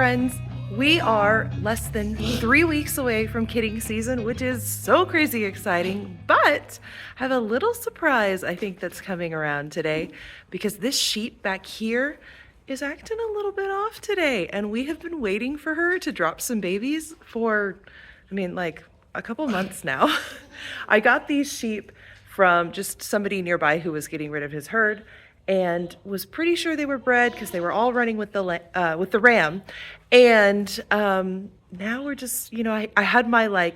friends. We are less than 3 weeks away from kidding season, which is so crazy exciting, but I have a little surprise I think that's coming around today because this sheep back here is acting a little bit off today, and we have been waiting for her to drop some babies for, like a couple months now. I got these sheep from just somebody nearby who was getting rid of his herd and was pretty sure they were bred because they were all running with the ram. And now we're just, I had my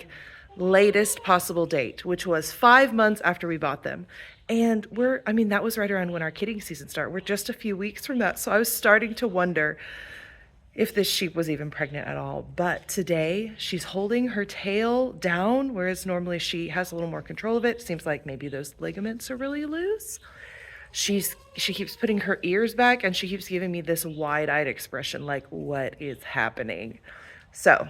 latest possible date, which was 5 months after we bought them. And that was right around when our kidding season started. We're just a few weeks from that. So I was starting to wonder if this sheep was even pregnant at all. But today she's holding her tail down, whereas normally she has a little more control of it. Seems like maybe those ligaments are really loose. She keeps putting her ears back and she keeps giving me this wide-eyed expression like, what is happening? So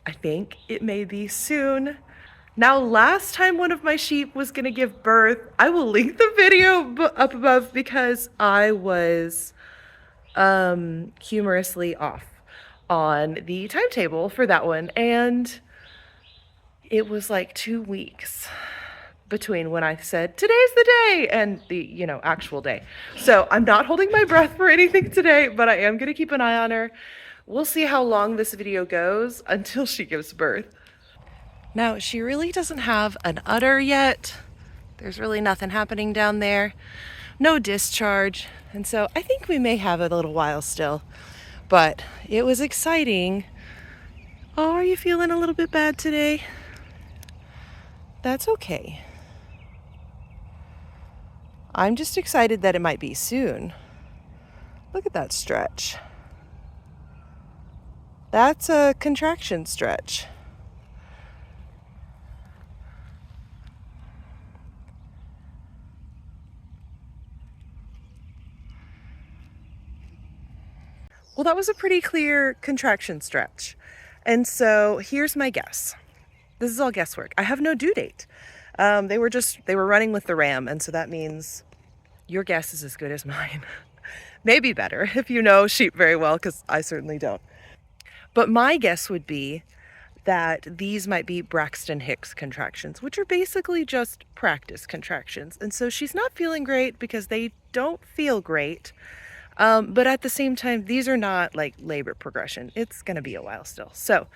I think it may be soon. Now, last time one of my sheep was going to give birth, I will link the video up above because I was humorously off on the timetable for that one. And it was like 2 weeks between when I said, today's the day, and the, actual day. So I'm not holding my breath for anything today, but I am going to keep an eye on her. We'll see how long this video goes until she gives birth. Now, she really doesn't have an udder yet. There's really nothing happening down there. No discharge. And so I think we may have it a little while still, but it was exciting. Oh, are you feeling a little bit bad today? That's okay. I'm just excited that it might be soon. Look at that stretch. That's a contraction stretch. Well, that was a pretty clear contraction stretch. And so here's my guess. This is all guesswork. I have no due date. They were running with the ram, and so that means your guess is as good as mine. Maybe better if you know sheep very well, because I certainly don't. But my guess would be that these might be Braxton Hicks contractions, which are basically just practice contractions. And so she's not feeling great because they don't feel great. But at the same time, these are not like labor progression. It's going to be a while still. So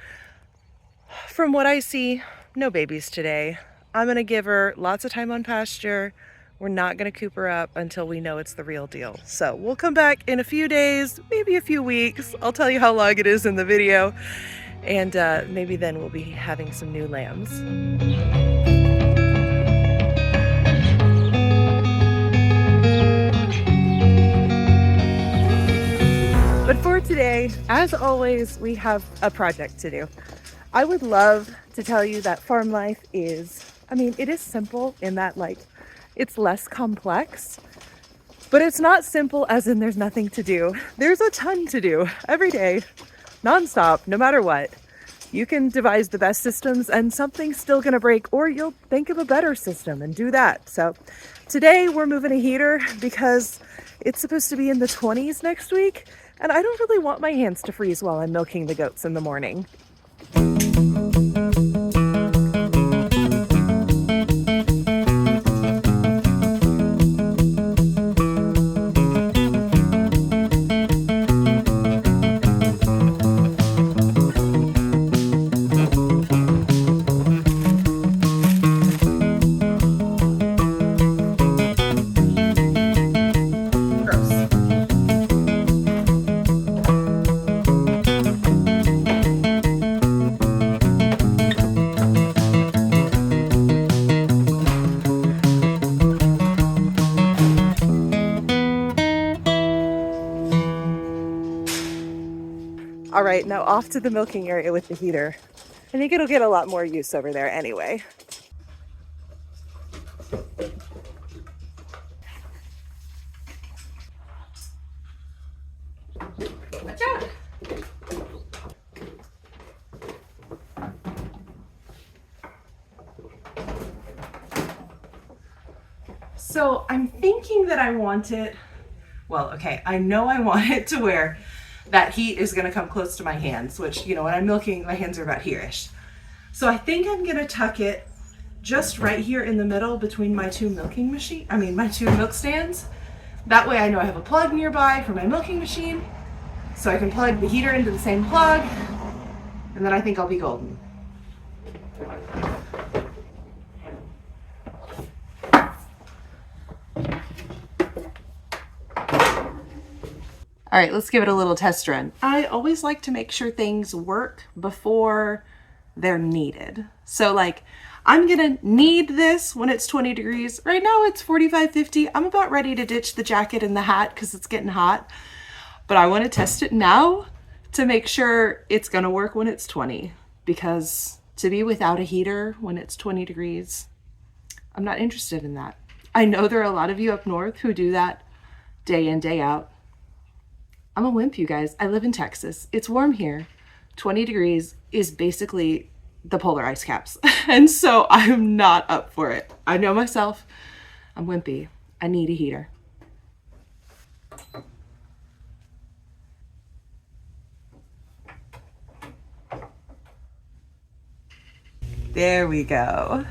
from what I see, no babies today. I'm going to give her lots of time on pasture. We're not going to coop her up until we know it's the real deal. So we'll come back in a few days, maybe a few weeks. I'll tell you how long it is in the video. And maybe then we'll be having some new lambs. But for today, as always, we have a project to do. I would love to tell you that farm life is, it is simple in that it's less complex, but it's not simple as in there's nothing to do. There's a ton to do every day, nonstop, no matter what. You can devise the best systems and something's still gonna break, or you'll think of a better system and do that. So today we're moving a heater because it's supposed to be in the 20s next week. And I don't really want my hands to freeze while I'm milking the goats in the morning. All right, now off to the milking area with the heater. I think it'll get a lot more use over there anyway. Watch out! So I'm thinking that I want it, I know I want it to where that heat is going to come close to my hands, which, you know, when I'm milking, my hands are about here-ish. So I think I'm going to tuck it just right here in the middle between my two my two milk stands. That way I know I have a plug nearby for my milking machine, so I can plug the heater into the same plug, and then I think I'll be golden. All right, let's give it a little test run. I always like to make sure things work before they're needed. So like, I'm gonna need this when it's 20 degrees. Right now it's 45, 50. I'm about ready to ditch the jacket and the hat because it's getting hot. But I wanna test it now to make sure it's gonna work when it's 20. Because to be without a heater when it's 20 degrees, I'm not interested in that. I know there are a lot of you up north who do that day in, day out. I'm a wimp, you guys. I live in Texas. It's warm here. 20 degrees is basically the polar ice caps. And so I'm not up for it. I know myself. I'm wimpy. I need a heater. There we go.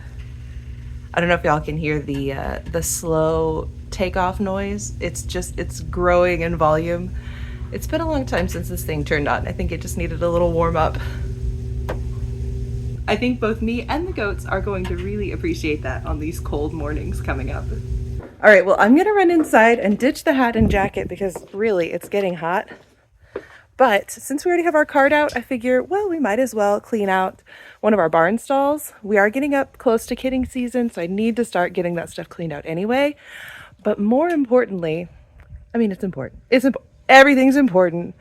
I don't know if y'all can hear the slow takeoff noise. It's growing in volume. It's been a long time since this thing turned on. I think it just needed a little warm up. I think both me and the goats are going to really appreciate that on these cold mornings coming up. All right, well, I'm gonna run inside and ditch the hat and jacket because really it's getting hot. But since we already have our cart out, I figure, well, we might as well clean out one of our barn stalls. We are getting up close to kidding season, so I need to start getting that stuff cleaned out anyway. But more importantly, I mean, it's important. Everything's important.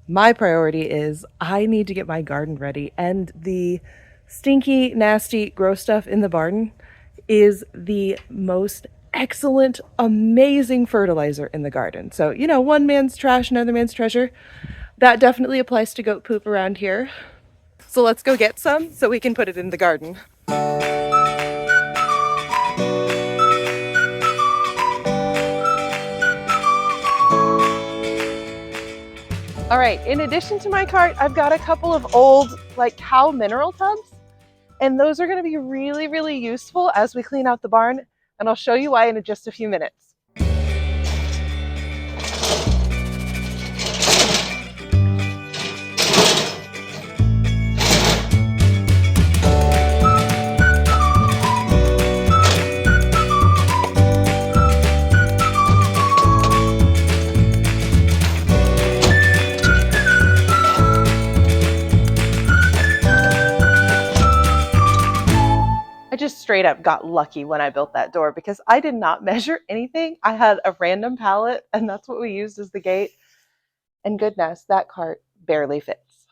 My priority is I need to get my garden ready, and the stinky, nasty, gross stuff in the garden is the most excellent, amazing fertilizer in the garden. So, you know, one man's trash, another man's treasure. That definitely applies to goat poop around here. So let's go get some so we can put it in the garden. All right, in addition to my cart, I've got a couple of old like cow mineral tubs, and those are gonna be really, really useful as we clean out the barn, and I'll show you why in just a few minutes. Just straight up got lucky when I built that door because I did not measure anything. I had a random pallet and that's what we used as the gate. And goodness, that cart barely fits.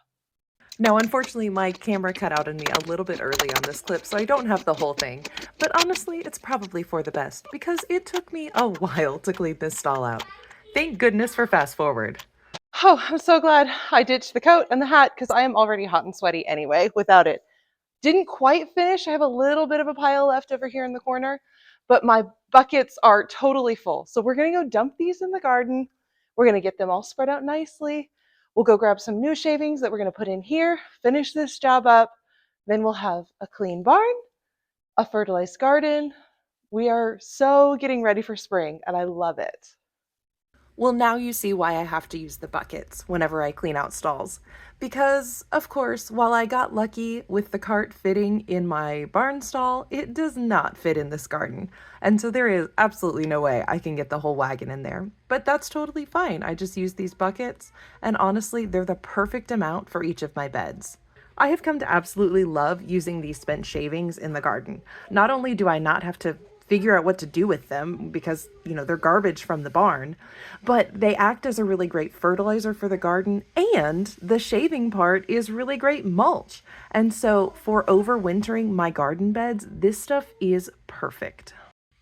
Now, unfortunately, my camera cut out on me a little bit early on this clip, so I don't have the whole thing. But honestly, it's probably for the best because it took me a while to clean this stall out. Thank goodness for fast forward. Oh, I'm so glad I ditched the coat and the hat because I am already hot and sweaty anyway without it. Didn't quite finish. I have a little bit of a pile left over here in the corner, but my buckets are totally full. So we're going to go dump these in the garden. We're going to get them all spread out nicely. We'll go grab some new shavings that we're going to put in here, finish this job up. Then we'll have a clean barn, a fertilized garden. We are so getting ready for spring, and I love it. Well, now you see why I have to use the buckets whenever I clean out stalls. Because, of course, while I got lucky with the cart fitting in my barn stall, it does not fit in this garden. And so there is absolutely no way I can get the whole wagon in there. But that's totally fine. I just use these buckets, and honestly, they're the perfect amount for each of my beds. I have come to absolutely love using these spent shavings in the garden. Not only do I not have to figure out what to do with them because, you know, they're garbage from the barn, but they act as a really great fertilizer for the garden, and the shaving part is really great mulch. And so for overwintering my garden beds, this stuff is perfect.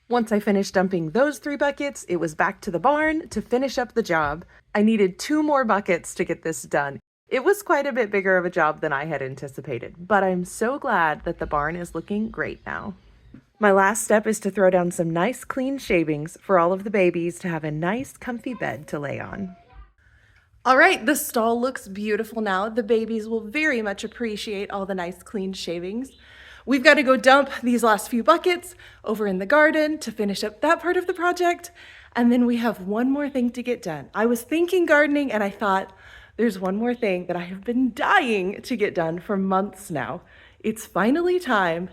Once I finished dumping those 3 buckets, it was back to the barn to finish up the job. I needed 2 more buckets to get this done. It was quite a bit bigger of a job than I had anticipated, but I'm so glad that the barn is looking great now. My last step is to throw down some nice clean shavings for all of the babies to have a nice comfy bed to lay on. All right, the stall looks beautiful now. The babies will very much appreciate all the nice clean shavings. We've got to go dump these last few buckets over in the garden to finish up that part of the project. And then we have one more thing to get done. I was thinking gardening and I thought there's one more thing that I have been dying to get done for months now. It's finally time.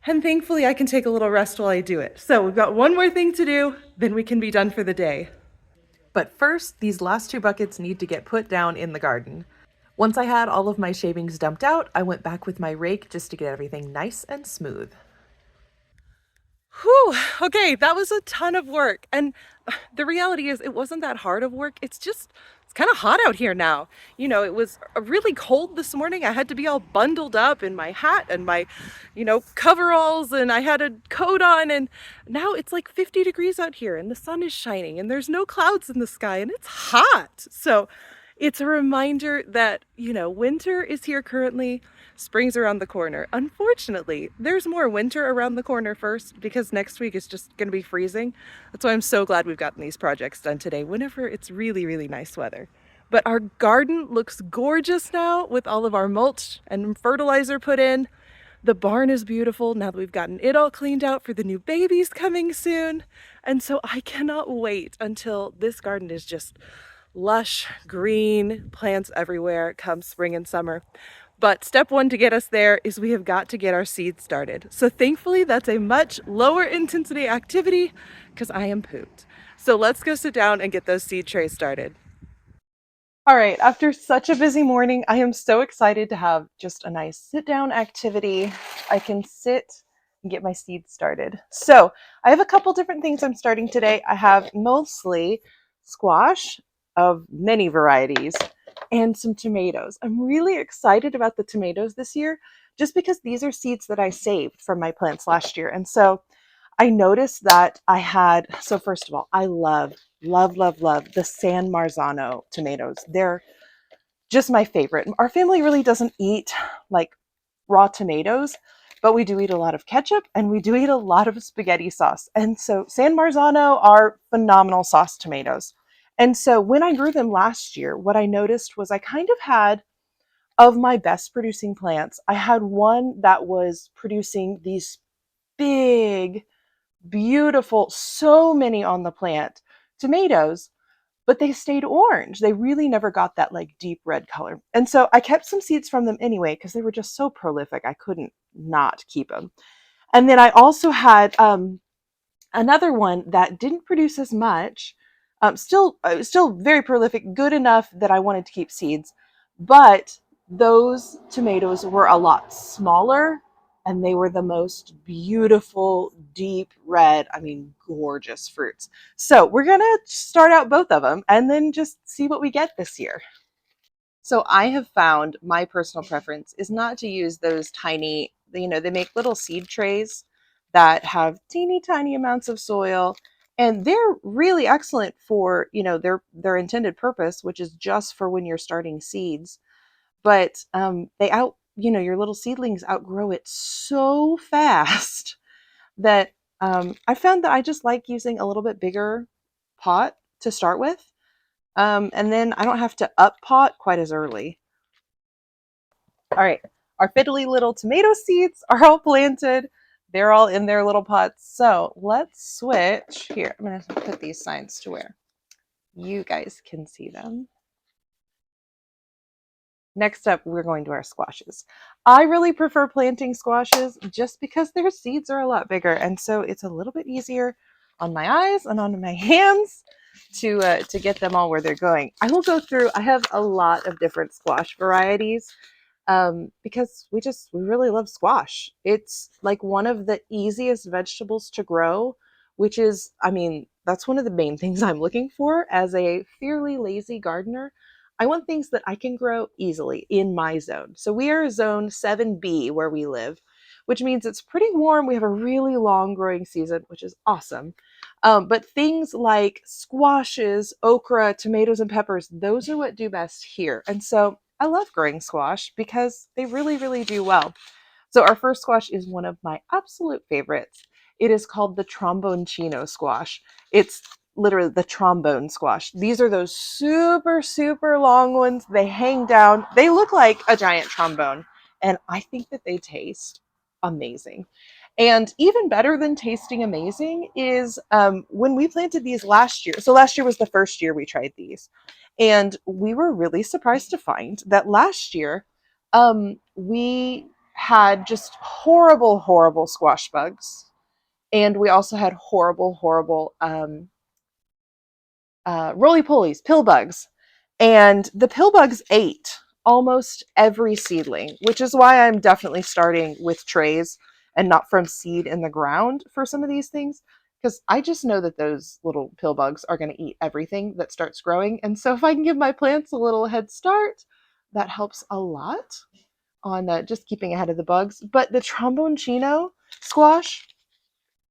And thankfully I can take a little rest while I do it. So we've got one more thing to do, then we can be done for the day. But first, these last two buckets need to get put down in the garden. Once I had all of my shavings dumped out, I went back with my rake just to get everything nice and smooth. Whew, okay, that was a ton of work. And the reality is it wasn't that hard of work. It's kind of hot out here now. You know, it was really cold this morning. I had to be all bundled up in my hat and my, coveralls, and I had a coat on, and now it's like 50 degrees out here and the sun is shining and there's no clouds in the sky and it's hot. So it's a reminder that, winter is here currently. Spring's around the corner. Unfortunately, there's more winter around the corner first because next week is just going to be freezing. That's why I'm so glad we've gotten these projects done today whenever it's really, really nice weather. But our garden looks gorgeous now with all of our mulch and fertilizer put in. The barn is beautiful now that we've gotten it all cleaned out for the new babies coming soon. And so I cannot wait until this garden is just lush, green, plants everywhere come spring and summer. But step one to get us there is we have got to get our seeds started. So thankfully that's a much lower intensity activity because I am pooped. So let's go sit down and get those seed trays started. All right, after such a busy morning, I am so excited to have just a nice sit down activity. I can sit and get my seeds started. So I have a couple different things I'm starting today. I have mostly squash of many varieties and some tomatoes. I'm really excited about the tomatoes this year just because these are seeds that I saved from my plants last year. And so I noticed that so first of all, I love the San Marzano tomatoes. They're just my favorite. Our family really doesn't eat like raw tomatoes, but we do eat a lot of ketchup and we do eat a lot of spaghetti sauce. And so San Marzano are phenomenal sauce tomatoes. And so when I grew them last year, what I noticed was I kind of had, of my best producing plants, I had one that was producing these big, beautiful, so many on the plant tomatoes, but they stayed orange. They really never got that like deep red color. And so I kept some seeds from them anyway because they were just so prolific. I couldn't not keep them. And then I also had another one that didn't produce as much. Still very prolific, good enough that I wanted to keep seeds, but those tomatoes were a lot smaller and they were the most beautiful, deep red, I mean, gorgeous fruits. So we're gonna start out both of them and then just see what we get this year. So I have found my personal preference is not to use those tiny, they make little seed trays that have teeny tiny amounts of soil, and they're really excellent for, their intended purpose, which is just for when you're starting seeds. But your little seedlings outgrow it so fast that I found that I just like using a little bit bigger pot to start with. And then I don't have to up pot quite as early. All right, our fiddly little tomato seeds are all planted. They're all in their little pots. So let's switch here. I'm going to put these signs to where you guys can see them. Next up, we're going to our squashes. I really prefer planting squashes just because their seeds are a lot bigger. And so it's a little bit easier on my eyes and on my hands to get them all where they're going. I will go through, I have a lot of different squash varieties because we really love squash. It's like one of the easiest vegetables to grow, which is, I mean, that's one of the main things I'm looking for as a fairly lazy gardener. I want things that I can grow easily in my zone. So we are zone 7B where we live, which means it's pretty warm. We have a really long growing season, which is awesome. But things like squashes, okra, tomatoes, and peppers, those are what do best here. And so I love growing squash because they really, really do well. So our first squash is one of my absolute favorites. It is called the tromboncino squash. It's literally the trombone squash. These are those super, super long ones. They hang down. They look like a giant trombone. And I think that they taste amazing. And even better than tasting amazing is when we planted these last year. So last year was the first year we tried these. And we were really surprised to find that last year we had just horrible, horrible squash bugs. And we also had horrible, horrible roly polies, pill bugs. And the pill bugs ate almost every seedling, which is why I'm definitely starting with trays and not from seed in the ground for some of these things. Because I just know that those little pill bugs are going to eat everything that starts growing. And so if I can give my plants a little head start, that helps a lot on just keeping ahead of the bugs. But the trombone chino squash,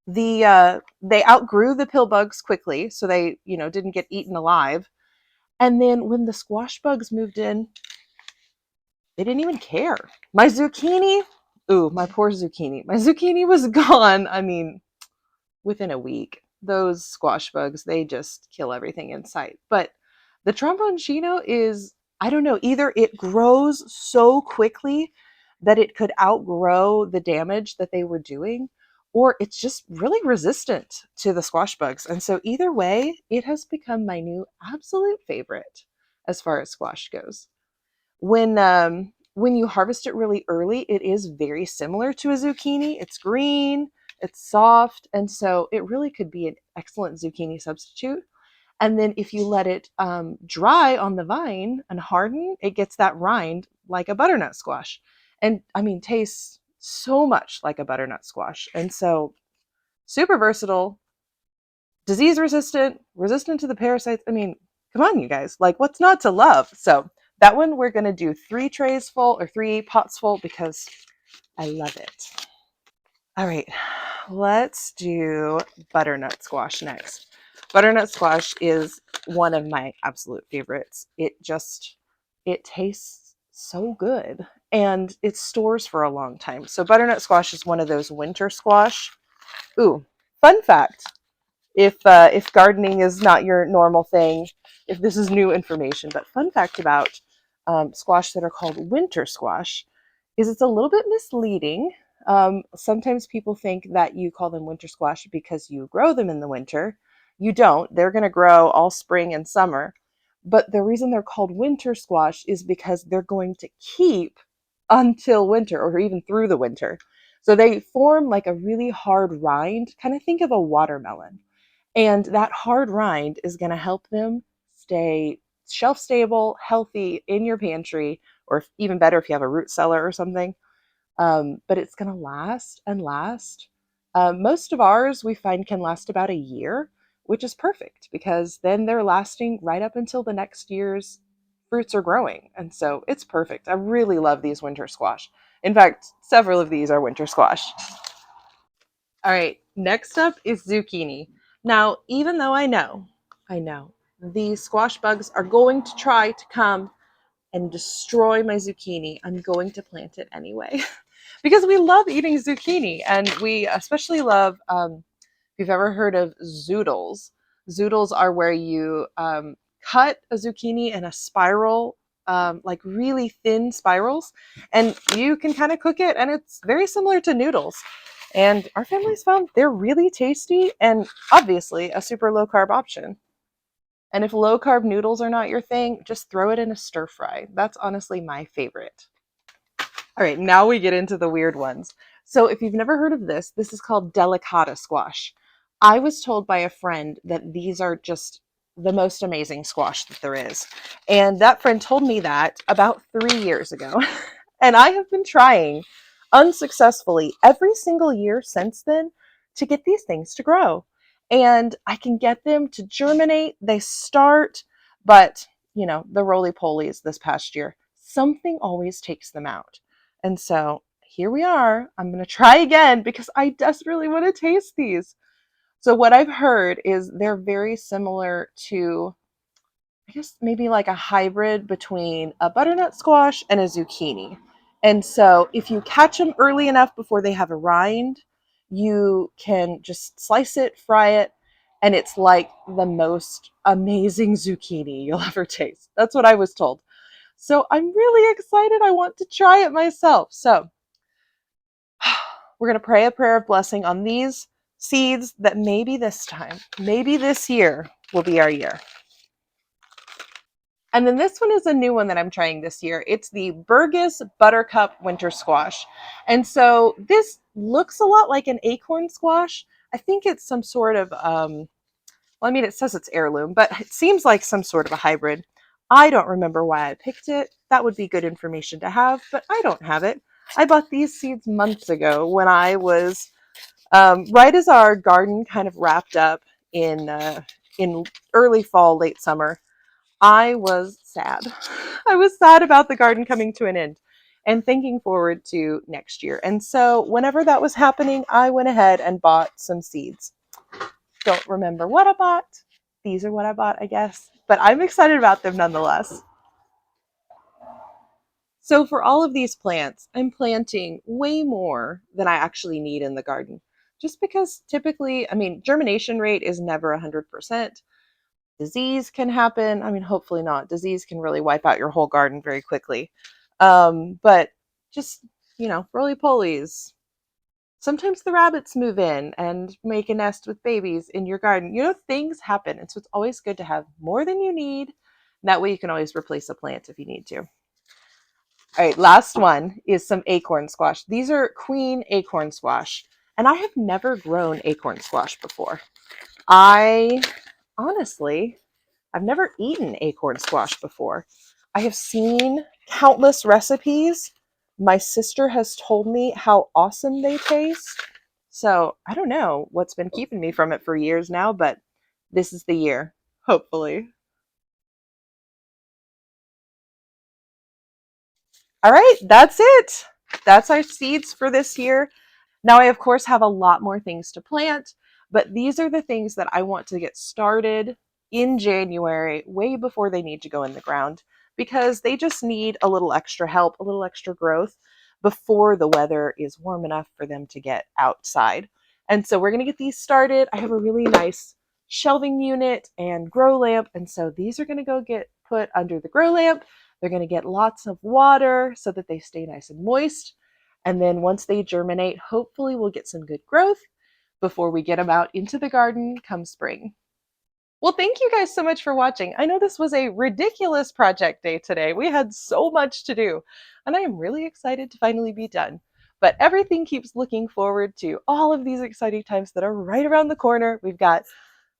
they outgrew the pill bugs quickly, so they didn't get eaten alive. And then when the squash bugs moved in, they didn't even care. My zucchini, ooh, my poor zucchini. My zucchini was gone. I mean, within a week. Those squash bugs, they just kill everything in sight. But the tromboncino is, I don't know, either it grows so quickly that it could outgrow the damage that they were doing, or it's just really resistant to the squash bugs. And so either way, it has become my new absolute favorite as far as squash goes. When you harvest it really early, it is very similar to a zucchini. It's green, it's soft, and so it really could be an excellent zucchini substitute. And then if you let it dry on the vine and harden, it gets that rind like a butternut squash. And I mean, tastes so much like a butternut squash. And so super versatile, disease resistant, resistant to the parasites. I mean, come on, you guys. Like, what's not to love? So that one we're going to do 3 trays full or 3 pots full because I love it. All right, let's do butternut squash next. Butternut squash is one of my absolute favorites. It tastes so good and it stores for a long time. So butternut squash is one of those winter squash. Ooh, fun fact. If gardening is not your normal thing, if this is new information, but fun fact about squash that are called winter squash is it's a little bit misleading. Sometimes people think that you call them winter squash because you grow them in the winter. You don't. They're going to grow all spring and summer. But the reason they're called winter squash is because they're going to keep until winter or even through the winter. So they form like a really hard rind. Kind of think of a watermelon. And that hard rind is going to help them stay shelf stable, healthy in your pantry, or even better if you have a root cellar or something. But it's going to last and last. Most of ours we find can last about a year, which is perfect because then they're lasting right up until the next year's fruits are growing. And so it's perfect. I really love these winter squash. In fact, several of these are winter squash. All right, next up is zucchini. Now, even though I know, these squash bugs are going to try to come and destroy my zucchini, I'm going to plant it anyway because we love eating zucchini and we especially love, if you've ever heard of zoodles, zoodles are where you cut a zucchini in a spiral, like really thin spirals, and you can kind of cook it and it's very similar to noodles. And our family's found they're really tasty and obviously a super low carb option. And if low carb noodles are not your thing, just throw it in a stir fry. That's honestly my favorite. All right, now we get into the weird ones. So if you've never heard of this, this is called delicata squash. I was told by a friend that these are just the most amazing squash that there is. And that friend told me that about 3 years ago. And I have been trying unsuccessfully every single year since then to get these things to grow. And I can get them to germinate. They start, but the roly polies this past year, something always takes them out. And so here we are. I'm going to try again because I desperately want to taste these. So what I've heard is they're very similar to, I guess, maybe like a hybrid between a butternut squash and a zucchini. And so if you catch them early enough before they have a rind, you can just slice it, fry it, and it's like the most amazing zucchini you'll ever taste. That's what I was told. So I'm really excited. I want to try it myself. So we're going to pray a prayer of blessing on these seeds that maybe this time, maybe this year will be our year. And then this one is a new one that I'm trying this year. It's the Burgess Buttercup Winter Squash. And so this looks a lot like an acorn squash. I think it's some sort of, well, I mean, it says it's heirloom, but it seems like some sort of a hybrid. I don't remember why I picked it. That would be good information to have, but I don't have it. I bought these seeds months ago when I was right as our garden kind of wrapped up in early fall, late summer. I was sad. I was sad about the garden coming to an end and thinking forward to next year. And so whenever that was happening, I went ahead and bought some seeds. Don't remember what I bought. These are what I bought, I guess. But I'm excited about them nonetheless. So for all of these plants, I'm planting way more than I actually need in the garden. Just because typically, I mean, germination rate is never 100%. Disease can happen. I mean, hopefully not. Disease can really wipe out your whole garden very quickly. But just, roly-polies. Sometimes the rabbits move in and make a nest with babies in your garden. Things happen. And so it's always good to have more than you need. That way you can always replace a plant if you need to. All right, last one is some acorn squash. These are queen acorn squash. And I have never grown acorn squash before. I honestly, I've never eaten acorn squash before. I have seen countless recipes. My sister has told me how awesome they taste. So I don't know what's been keeping me from it for years now, but this is the year, hopefully. All right, that's it. That's our seeds for this year. Now, I, of course, have a lot more things to plant, but these are the things that I want to get started in January, way before they need to go in the ground, because they just need a little extra help, a little extra growth before the weather is warm enough for them to get outside. And so we're going to get these started. I have a really nice shelving unit and grow lamp, and so these are going to go get put under the grow lamp. They're going to get lots of water so that they stay nice and moist. And then once they germinate, hopefully we'll get some good growth before we get them out into the garden come spring. Well, thank you guys so much for watching. I know this was a ridiculous project day today. We had so much to do, and I am really excited to finally be done. But everything keeps looking forward to all of these exciting times that are right around the corner. We've got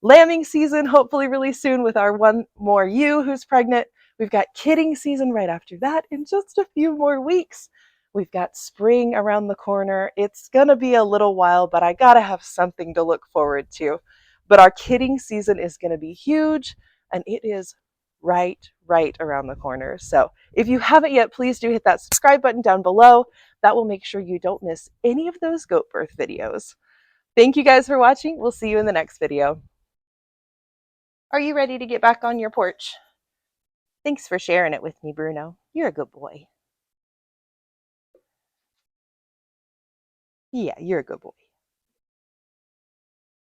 lambing season hopefully really soon with our one more ewe who's pregnant. We've got kidding season right after that in just a few more weeks. We've got spring around the corner. It's going to be a little while, but I got to have something to look forward to. But our kidding season is going to be huge, and it is right around the corner. So if you haven't yet, please do hit that subscribe button down below. That will make sure you don't miss any of those goat birth videos. Thank you guys for watching. We'll see you in the next video. Are you ready to get back on your porch? Thanks for sharing it with me, Bruno. You're a good boy. Yeah, you're a good boy.